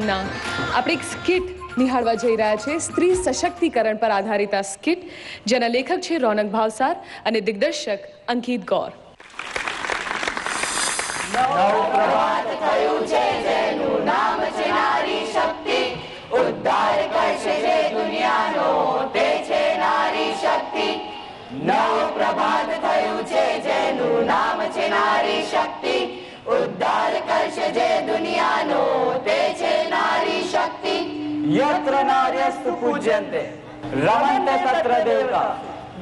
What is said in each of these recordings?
નામના આપણે એક સ્કિટ નિહાળવા જઈ રહ્યા છે. સ્ત્રી સશક્તિકરણ પર આધારિત આ સ્કિટ, જેના લેખક છે રોનક ભાવસાર અને દિગ્દર્શક અંકિત ગૌર. નવપ્રભાત થયું છે જેનું નામ છે નારી શક્તિ, ઉદ્ધાર કરશે જે દુનિયાનો તે છે નારી શક્તિ. નવપ્રભાત થયું છે જેનું નામ છે નારી શક્તિ, ઉદ્ધાર કરશે જે દુનિયાનો તે છે નારી શક્તિ. યત્ર નાર્યસ્તુ પૂજ્યન્તે રમન્તે તત્ર દેવતા.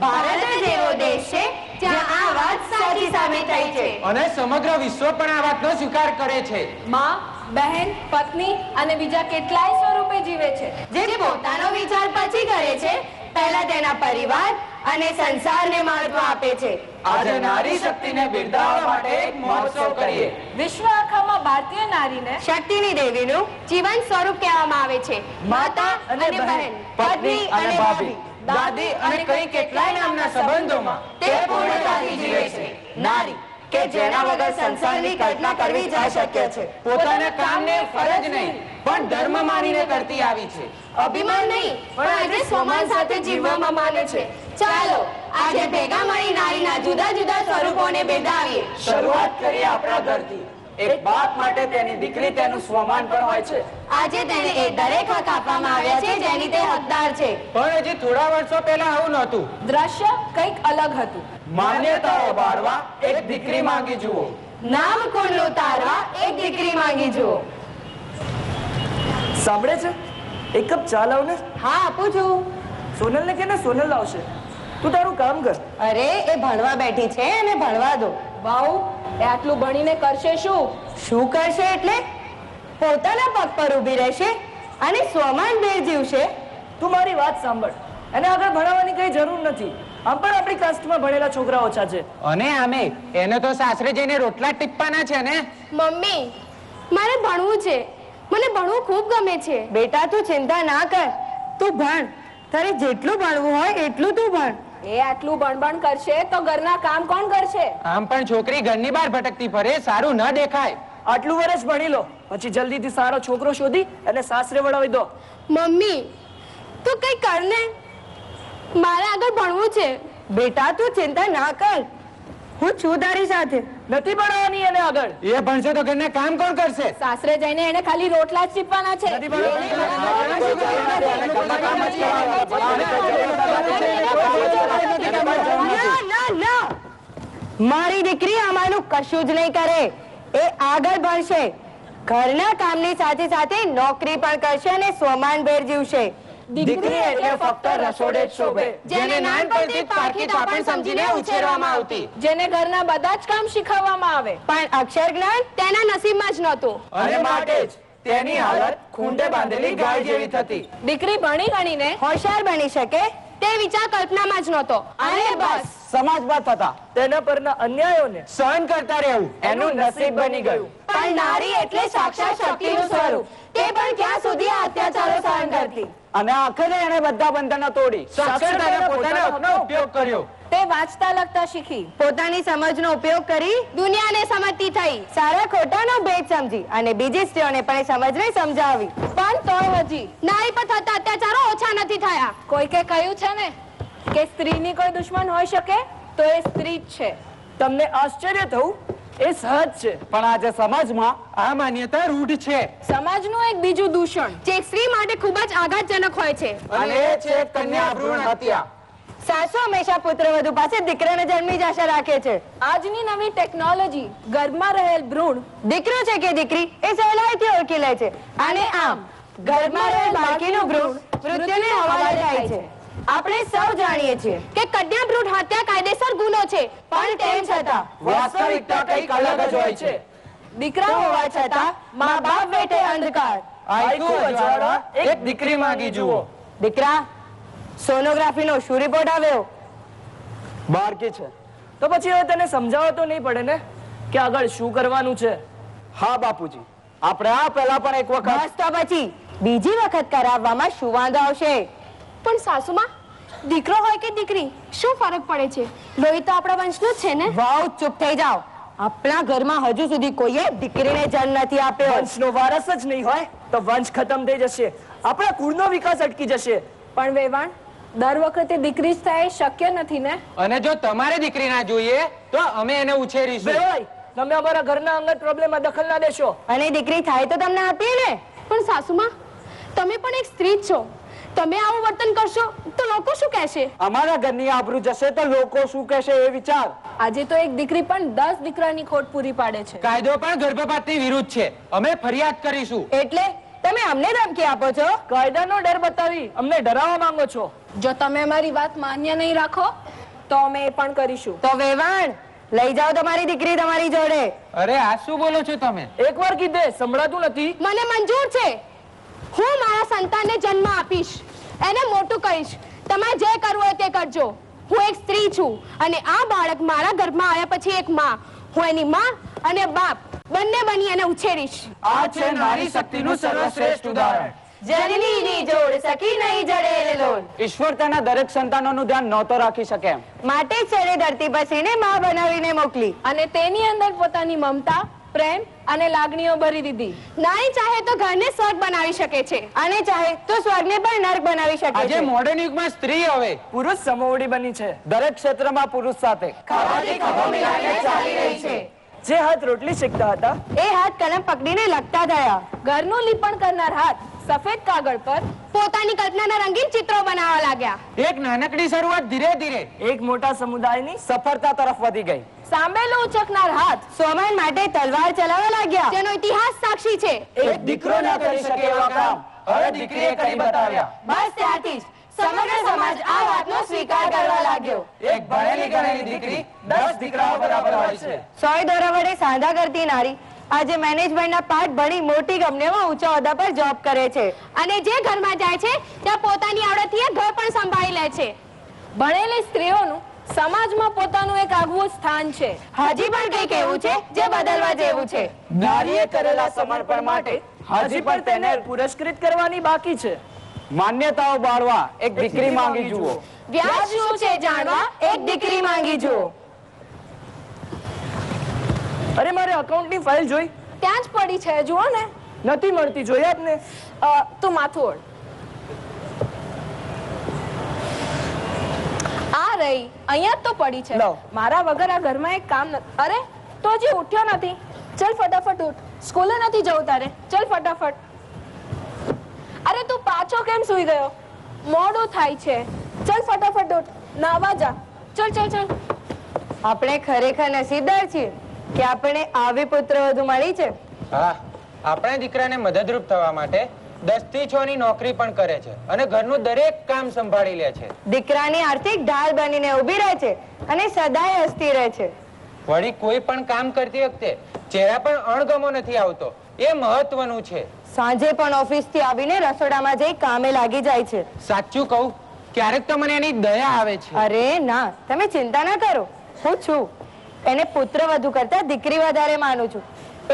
ભારત જેવો દેશ છે જ્યાં આ વાત સાચી સાબિત થઈ છે અને સમગ્ર વિશ્વ પણ આ વાતનો સ્વીકાર કરે છે. માં, બહેન, પત્ની અને બીજા કેટલાય સ્વરૂપે જીવે છે. જે પોતાનો વિચાર પછી કરે છે, પહેલા તેના પરિવાર અને સંસારને મહત્વ આપે છે. આજે નારી શક્તિને બિરદાવવા માટે એક મહોત્સવ કરીએ. વિશ્વ આખામાં ભારતીય નારીને શક્તિની દેવીનું જીવન સ્વરૂપ કહેવામાં આવે છે. માતા અને બહેન, પત્ની અને ભાભી, દાદી અને કઈ કેટલાય નામના સંબંધોમાં તે પૂર્ણતાથી જીવે છે. નારી કે જેના વગર સંસારની કલ્પના કરવી જ અશક્ય છે. પોતાના કામને ફરજ નહીં પણ ધર્મ માનીને કરતી આવી છે. અભિમાન નહીં પણ આજે સ્વમાન સાથે જીવવામાં માને છે. ચાલો આજે ભેગા મળી નારીના જુદા જુદા સ્વરૂપોને બિરદાવીએ. શરૂઆત કરીએ આપણા ઘરથી. એક બાપ માટે તેની દીકરી તેનું સ્વમાન પણ હોય છે. આજે તેને એ દરેક હક આપવામાં આવ્યા છે જેની તે હકદાર છે. પણ હજી થોડા વર્ષો પહેલા આવું નહોતું. દ્રશ્ય કંઈક અલગ હતું. માન્યતાઓ બાળવા એક દીકરી માંગી જુઓ. નામ કુંડ ઉતારવા એક દીકરી માંગી જુઓ. સાંભળે છે? એક કપ ચા લાવ ને. હા આપું છું. સોનલ ને કે ને સોનલ લાવશે. તું તારું કામ કર. અરે એ ભણવા બેઠી છે અને ભણવા દો. બહુ એ આટલું ભણીને કરશે શું? શું કરશે એટલે પોતાના પગ પર ઊભી રહેશે અને સ્વમાન ભેર જીવશે. તું મારી વાત સાંભળ. એને આગળ ભણાવવાની કઈ જરૂર નથી. આમ પણ આપણી કાસ્ટમાં ભણેલા છોકરા ઓછા છે. અને આમે એને તો સાસરે જઈને રોટલા ટીપવાના છે ને. મમ્મી, મારે ભણવું છે. મને ભણવું ખૂબ ગમે છે. બેટા તું ચિંતા ના કર, તું ભણ. તારે જેટલું ભણવું હોય એટલું તું ભણ. એ આટલું બણબણ કરશે તો ઘરના કામ કોણ કરશે? આમ પણ છોકરી ઘરની બહાર ભટકતી ફરે, સારું ન દેખાય. આટલું વર્ષ ભણી લો, પછી જલ્દીથી સારો છોકરો શોધી અને સાસરે વળાવી દો. મમ્મી, તું કઈ કર ને. મારે આગળ ભણવું છે. બેટા તું ચિંતા ના કર, હું છું તારી સાથે. નથી ભણાવવાની એને આગળ. એ ભણશે તો ઘરના કામ કોણ કરશે? સાસરે જઈને એને ખાલી રોટલા જ ટીપવાના છે. નથી ભણાવવાની. ના ના ના, મારી દીકરી આમાંનું કશું જ નહીં કરે. એ આગળ ભણશે, ઘરના કામની સાથે સાથે નોકરી પણ કરશે અને સ્વમાન ભેર જીવશે. દીકરી એટલે ફક્ત રસોડે જ શોભે, જેને નાનપણથી પારકી ચાપણ સમજીને ઉછેરવામાં આવતી, જેને ઘરના બધા જ કામ શીખવવામાં આવે. પણ અક્ષર જ્ઞાન તેના નસીબમાં જ નહોતું. અને માટે જ તેની હાલત ખૂંટે બાંધેલી ગાય જેવી થતી. દીકરી ભણી ગણીને હોશિયાર બની શકે તે વિચાર કલ્પનામાં જ નહોતો. અને બસ સમાજમાં થતા તેના પરના અન્યાયોને સહન કરતા રહેવું એનું નસીબ બની ગયું. પણ નારી એટલે સાક્ષાત શક્તિનું સ્વરૂપ. તે પણ ક્યાં સુધી આ અત્યાચારો સહન કરતી. અને આખરે એને બધા બંધનો તોડી સાક્ષરતાને પોતાના હકનો ઉપયોગ કર્યો. તે વાંચતા લખતા શીખી, પોતાની સમજનો ઉપયોગ કરી દુનિયાને સમજતી થઈ. સારા ખોટાનો ભેદ સમજી અને બીજી સ્ત્રીઓને પણ એ સમજને સમજાવી. પણ તોય હજી નારી પર થતા અત્યાચારો ઓછા નથી થયા. કોઈકે કહ્યું છે ને કે સ્ત્રીની કોઈ દુશ્મન હોઈ શકે તો એ સ્ત્રી જ છે. તમને આશ્ચર્ય થવું એ સહજ છે. પણ આજે સમાજમાં આ માન્યતા રૂઢ છે. સમાજનું એક બીજું દૂષણ જે સ્ત્રી માટે ખૂબ જ આઘાતજનક હોય છે. અને એ છે કન્યા ભ્રૂણ હત્યા. સાસુ હંમેશા પુત્રવધુ પાસે દીકરાને જન્મની જ આશા રાખે છે. આજની નવી ટેકનોલોજી ગર્ભમાં રહેલ ભ્રૂણ દીકરો છે કે દીકરી એ સહેલાઈથી ઓળખી લે છે. અને આમ ગર્ભમાં રહેલ બાળકીનું ભ્રૂણ મૃત્યુને હવાલે થાય છે. આપણે સૌ જાણીએ છીએ કે કન્યા ભ્રૂણ હત્યા કાયદેસર ગુનો છે. પણ તેમ છતાં વાસ્તવિકતા કંઈક અલગ જ હોય છે. દીકરા હોવા છતાં મા બાપ વેઠે અંધકાર. આયકુ અજવાળા એક દીકરી માંગી જુઓ. દીકરા, સોનોગ્રાફીનો શું રિપોર્ટ આવ્યો? બાળકી છે તો પછી હવે તને સમજાવવો તો નહીં પડે ને કે આગળ શું કરવાનું છે. હા બાપુજી, આપણે આ પહેલા પણ એક વખત. બસ તો પછી બીજી વખત કરાવવામાં શું વાંધો આવશે? પણ સાસુમાં, દીકરો હોય કે દીકરી શું ફરક પડે છે? લોહી તો આપણા વંશનું જ છે ને. વાવ, ચૂપ થઈ જાઓ. આપણા ઘરમાં હજુ સુધી કોઈએ દીકરીને જન્મ નથી આપ્યો. વંશનો વારસ જ નહીં હોય તો વંશ ખતમ થઈ જશે, આપણા કુળનો વિકાસ અટકી જશે. પણ વેવાણ, દર વખતે દીકરી જ થાય એ શક્ય નથી ને. અને જો તમારે દીકરી ના જોઈએ તો અમે એને ઉછેરીશું. બેવાય, તમે અમારા ઘરના અંગત પ્રોબ્લેમમાં દખલ ના દેશો. અને દીકરી થાય તો તમને આપીએ ને. પણ સાસુમાં, તમે પણ એક સ્ત્રી જ છો. તમે આવું વર્તન કરશો તો લોકો શું કહેશે? અમારા ઘરની આબરૂ જશે તો લોકો શું કહેશે એ વિચાર. આજે તો એક દીકરી પણ 10 દીકરાની ખોટ પૂરી પાડે છે. કાયદો પણ ગર્ભપાતની વિરુદ્ધ છે. અમે ફરિયાદ કરીશું. એટલે તમે અમને ધમકી આપો છો? કાયદાનો ડર બતાવી અમને ડરાવવા માંગો છો. જો તમે અમારી વાત માન્ય નહીં રાખો તો અમે એ પણ કરીશું. તો વેવાણ, લઈ જાઓ તમારી દીકરી તમારી જોડે. અરે આ શું બોલો છો તમે? એકવાર કીધે સંભળાતું નથી. મને મંજૂર છે. હું મારા સંતાનને જન્મ આપીશ, એને મોટું કરીશ. તમારે જે કરવું હોય તે કરજો. હું એક સ્ત્રી છું અને આ બાળક મારા ગર્ભમાં આવ્યા પછી એક માં, હું એની માં અને બાપ બંને બની એને ઉછેરીશ. આ છે નારી શક્તિનું સર્વશ્રેષ્ઠ ઉદાહરણ. જનનીની જોડ સખી નહીં જડે લોલ. ઈશ્વર તેના દરેક સંતાનોનું ધ્યાન નહોતો રાખી શકે એમ. માટે જ તેને ધરતી પર સિંહને માં બનાવીને મોકલી અને તેની અંદર પોતાની મમતા, પ્રેમ અને લાગણીઓ ભરી દીધી. નારી ચાહે તો ઘરને સ્વર્ગ બનાવી શકે છે અને ચાહે તો સ્વર્ગને પણ નર્ક બનાવી શકે છે. આજે મોડર્ન યુગમાં સ્ત્રી હવે પુરુષ સમોવડી બની છે. દરેક ક્ષેત્રમાં પુરુષ સાથે ખાવાથી ખભો મિલાવીને ચાલી રહી છે. જે હાથ રોટલી શેકતા હતા એ હાથ કલમ પકડીને લખતા થયા. ઘરનું લીપણ કરનાર હાથ સફેદ કાગળ પર પોતાની કલ્પનાના રંગીન ચિત્રો બનાવવા લાગ્યા. એક નાનકડી શરૂઆત ધીરે ધીરે એક મોટા સમુદાયની સફળતા તરફ વધી ગઈ. સાંભળેલું ઉચકનાર હાથ સોમાન માટે તલવાર ચલાવવા લાગ્યા. જેનો ઇતિહાસ સાક્ષી છે. એક દીકરો ન કરી શકે એવા કામ હવે દીકરીએ કરી બતાવ્યા. બસ ત્યારથી જ સમગ્ર સમાજ આ વાતનો સ્વીકાર કરવા લાગ્યો. એક ભણેલી ગણેલી દીકરી 10 દીકરાઓ બરાબર હોય છે. સોય દોરા વડે સાંધા કરતી નારી આજે મેનેજમેન્ટના પાઠ ભણી મોટી કંપનીઓમાં ઊંચા હોદ્દા પર જોબ કરે છે. અને જે ઘરમાં જાય છે ત્યાં પોતાની આવડતથી એ ઘર પણ સંભાળી લે છે. ભણેલી સ્ત્રીઓનું સમાજમાં પોતાનું એક આગવું સ્થાન છે. હજી પણ કંઈક એવું છે જે બદલવા જેવું છે. નારીએ કરેલા સમર્પણ માટે હજી પણ તેને પુરસ્કૃત કરવાની બાકી છે. માન્યતાઓ બાળવા એક દીકરી માંગી જુઓ. વ્યાજ શું છે જાણવા એક દીકરી માંગી જુઓ. અરે મારે અકાઉન્ટની ફાઇલ જોઈ, ત્યાં જ પડી છે, જુઓ ને. નથી મળતી. જોઈ આપને. તું માથું ઓઢ. આ રહી, અહીંયા જ તો પડી છે. લાવ. મારા વગર આ ઘરમાં એક કામ નથી. અરે તો હજી ઉઠ્યો નથી. ચલ ફટાફટ ઉઠ. સ્કૂલે નથી જવું તારે. ચલ ફટાફટ. અરે તું પાછો કેમ સૂઈ ગયો? મોડું થાય છે. ચલ ફટાફટ ઉઠ. નાવા જા. ચલ ચલ ચલ. આપણે ખરેખર નસીબદાર છીએ કે આપણે આવી પુત્રવધુ મળી છે. હા, આપણે દીકરાને મદદરૂપ થવા માટે 10 થી 6 ની નોકરી પણ કરે છે અને ઘરનું દરેક કામ સંભાળી લે છે. દીકરાની આર્થિક ઢાલ બનીને ઊભી રહે છે અને સદાય હસતી રહે છે. વળી કોઈ પણ કામ કરતી વખતે ચહેરા પર અણગમો નથી આવતો, એ મહત્વનું છે. સાંજે પણ ઓફિસથી આવીને રસોડામાં જઈ કામે લાગી જાય છે. સાચું કહું, ક્યારેક તો મને એની દયા આવે છે. અરે ના, તમે ચિંતા ના કરો, હું છું. એને પુત્રવધુ કરતા દીકરી વધારે માનું છું.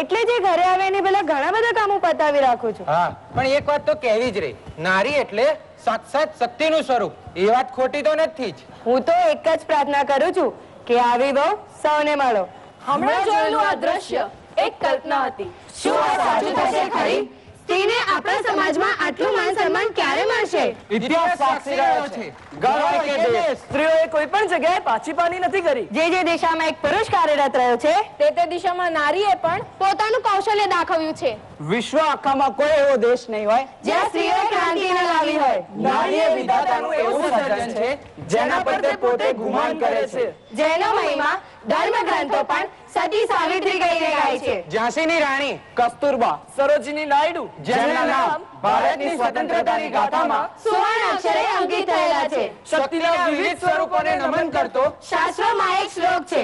એટલે જે ઘરે આવે એને પેલા ઘણા બધા કામો પતાવી રાખું છું. હા, પણ એક વાત તો કહેવી જ રહી, નારી એટલે સાક્ષાત શક્તિનું સ્વરૂપ. એ વાત ખોટી તો નથી જ. હું તો એક જ પ્રાર્થના કરું છું કે આવી બહુ સૌને મળો. હમણાં જોયેલું આ દ્રશ્ય એક કલ્પના હતી. શું આ સાચું થશે ખરી? સ્ત્રીને આપણા સમાજમાં આટલું માન સન્માન ક્યારે મળશે? ઇતિહાસ સાક્ષી રહ્યો છે. ગવાય કે દેશ સ્ત્રીઓએ કોઈ પણ જગ્યાએ પાછી પાની નથી કરી. જે જે દિશામાં એક પુરુષ કાર્યરત રહ્યો છે તે દિશામાં નારીએ પણ પોતાનું કૌશલ્ય દાખવ્યું છે. વિશ્વ આખામાં કોઈ એવો દેશ નહીં હોય જ્યાં સ્ત્રીઓએ ક્રાંતિ ન લાવી હોય. નારી એ વિધાતાનું એવું સર્જન છે જેના પર તે પોતે ગુમાન કરે છે. જેનો મહિમા ધર્મ ગ્રંથો પણ સતી સાવિત્રી કહીને ગાય છે. ઝાંસીની રાણી કસ્તુરબા, સરોજિની નાયડુ, જેમના નામ ભારતની સ્વતંત્રતાની ગાથામાં સુવર્ણ અક્ષરે અંકિત થયેલા છે. શક્તિના વિવિધ સ્વરૂપોને નમન કરતો શાસ્ત્રોમાં એક શ્લોક છે,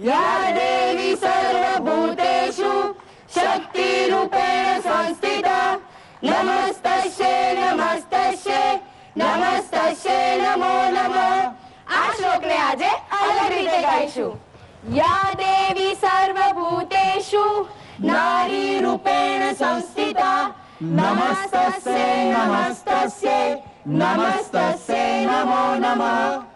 યા દેવી સર્વભૂતેષુ શક્તિ રૂપેણ સંસ્થિતા નમસ્તસ્યે નમસ્તસ્યે નમસ્તસ્યે નમો નમઃ. આ શ્લોકને આજે અલગ રીતે ગાઈશું. યા દેવી સર્વભૂતેષુ નારી રૂપેણ સંસ્થિતા નમસ્તસ્યે નમસ્તસ્યે નમસ્તસ્યે નમો નમઃ.